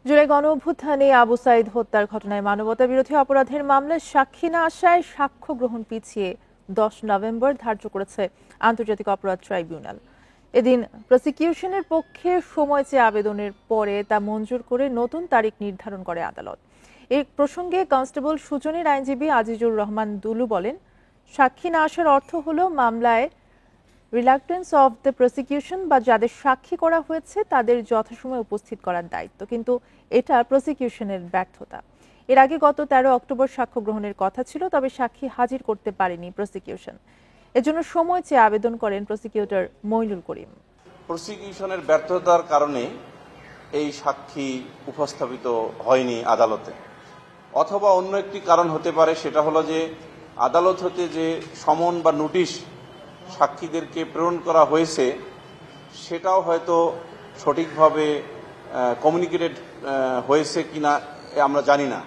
জুলাই গণঅভ্যুত্থানে আবু সাঈদ হত্যার ঘটনায় মানবতাবিরোধী অপরাধের মামলায় সাক্ষী না আসায় সাক্ষ্য গ্রহণ পিছিয়ে 10 নভেম্বর ধার্য করেছে আন্তর্জাতিক অপরাধ ট্রাইব্যুনাল। এদিন প্রসিকিউশনের পক্ষে সময় চেয়ে আবেদনের পরে তা মঞ্জুর করে নতুন তারিখ নির্ধারণ করে আদালত। এই প্রসঙ্গে কনস্টেবল সুজনের আইনজীবী আজিজুর রহমান দুলু বলেন, সাক্ষী না আসার অর্থ হলো মামলায় রিলাক্টেন্স অফ দ্য প্রসিকিউশন বা যাদের সাক্ষী করা হয়েছে তাদের যথাসময়ে উপস্থিত করার দায়িত্ব, কিন্তু এটা প্রসিকিউশনের ব্যর্থতা। এর আগে গত 13 অক্টোবর সাক্ষ্য গ্রহণের কথা ছিল, তবে সাক্ষী হাজির করতে পারেনি প্রসিকিউশন। এজন্য সময় চেয়ে আবেদন করেন প্রসিকিউটর মইনুল করিম। প্রসিকিউশনের ব্যর্থতার কারণে এই সাক্ষী উপস্থাপিত হয়নি আদালতে, অথবা অন্য একটি কারণ হতে পারে, সেটা হলো যে আদালত হতে যে সমন বা নোটিশ সাক্ষীদেরকে প্রেরণ করা হয়েছে সেটাও হয়তো সঠিকভাবে কমিউনিকেটেড হয়েছে কিনা আমরা জানি না।